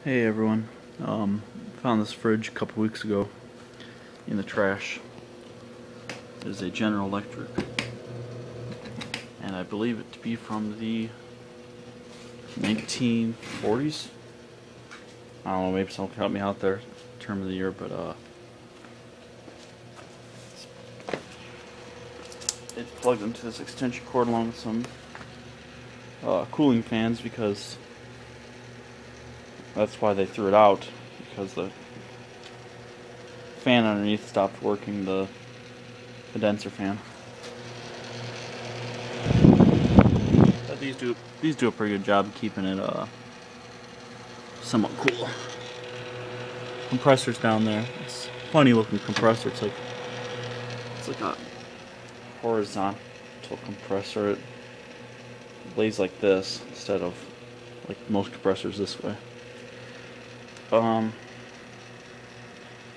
Hey everyone, found this fridge a couple weeks ago in the trash. It is a General Electric, and I believe it to be from the 1940s. I don't know, maybe someone can help me out there, term of the year, but it's plugged into this extension cord along with some cooling fans because that's why they threw it out, because the fan underneath stopped working, the condenser fan. But these do a pretty good job of keeping it somewhat cool. Compressor's down there. It's a funny looking compressor. It's like a horizontal compressor. It lays like this instead of like most compressors this way.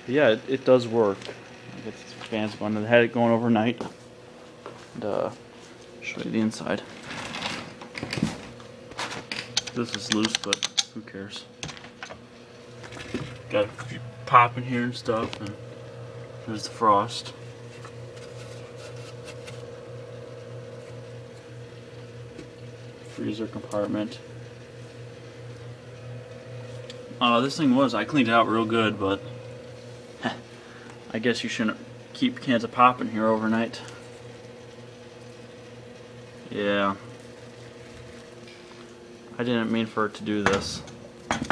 Yeah, it does work. I get these fans going. I had it going overnight. And show you the inside. This is loose, but who cares? Got a few pop in here and stuff, and there's the frost. Freezer compartment. This thing I cleaned it out real good, but I guess you shouldn't keep cans of pop in here overnight. Yeah. I didn't mean for it to do this. It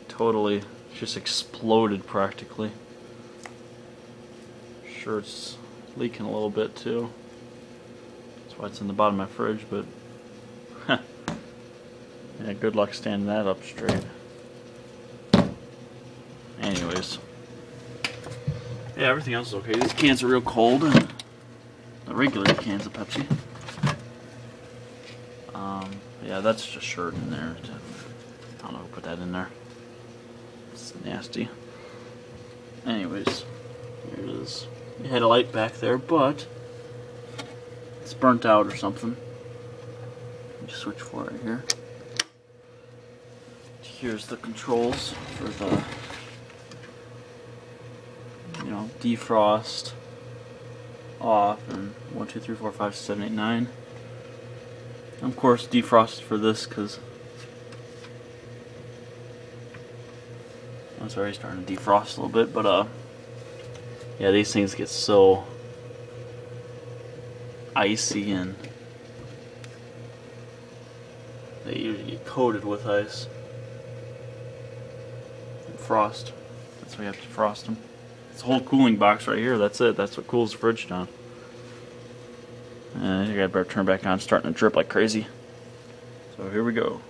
totally just exploded practically. Sure, it's leaking a little bit too. That's why it's in the bottom of my fridge, but yeah, good luck standing that up straight. Anyways. Yeah, everything else is okay. These cans are real cold, and the regular cans of Pepsi. Yeah, that's just shirt in there. I don't know who put that in there. It's nasty. Anyways, here it is. It had a light back there, but it's burnt out or something. Just switch for it here. Here's the controls for the, defrost, off, and 1, 2, 3, 4, 5, 6, 7, 8, 9. Of course, defrost for this because it's already starting to defrost a little bit. But yeah, these things get so icy and they usually get coated with ice. Frost. That's why you have to frost them. It's a whole cooling box right here. That's it. That's what cools the fridge down. You gotta better turn back on. It's starting to drip like crazy. So here we go.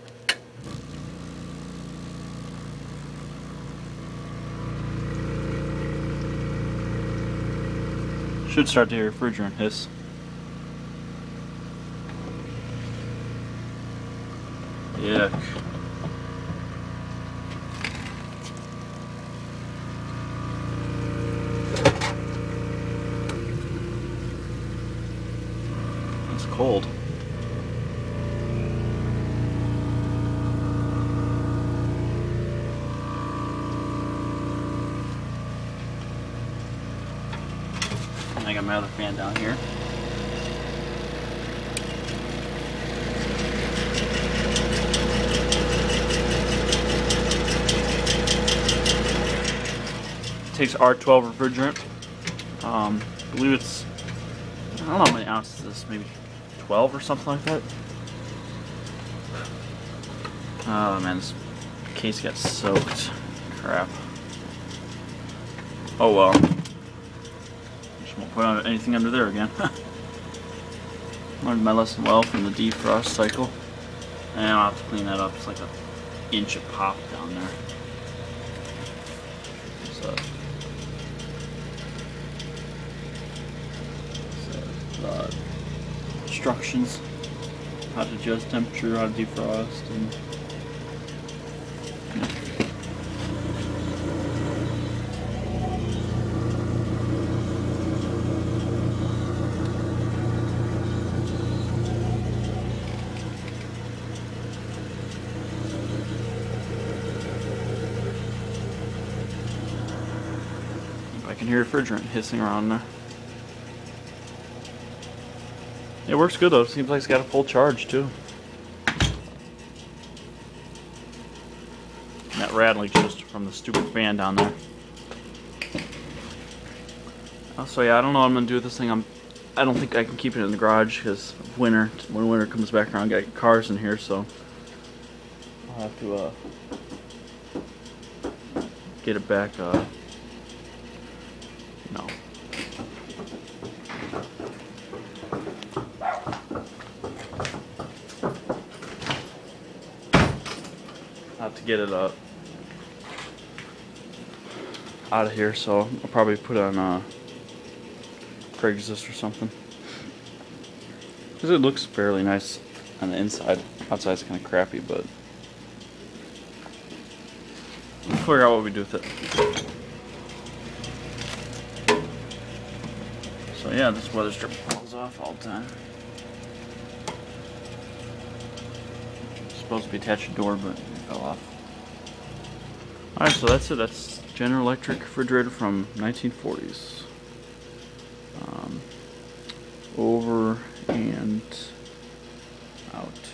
Should start to hear refrigerant hiss. Yuck. Cold. And I got my other fan down here. It takes R12 refrigerant. I believe it's, I don't know how many ounces this is, maybe 12 or something like that. Oh man, this case got soaked. Crap. Oh well. Just won't put anything under there again. Learned my lesson well from the defrost cycle. And I'll have to clean that up. It's like an inch of pop down there. So instructions, how to adjust temperature, how to defrost, and can hear refrigerant hissing around in there. It works good though. It seems like it's got a full charge too. And that rattling just from the stupid fan down there. So yeah, I don't know what I'm gonna do with this thing. I don't think I can keep it in the garage because when winter comes back around, I got cars in here, so I'll have to get it back. No. I'll have to get it out of here, so I'll probably put it on Craigslist or something. Because it looks fairly nice on the inside. Outside's kind of crappy, but we'll figure out what we do with it. So yeah, this weather strip falls off all the time. It's supposed to be attached to the door, but it fell off. Alright, so that's it. That's General Electric refrigerator from 1940s. Over and out.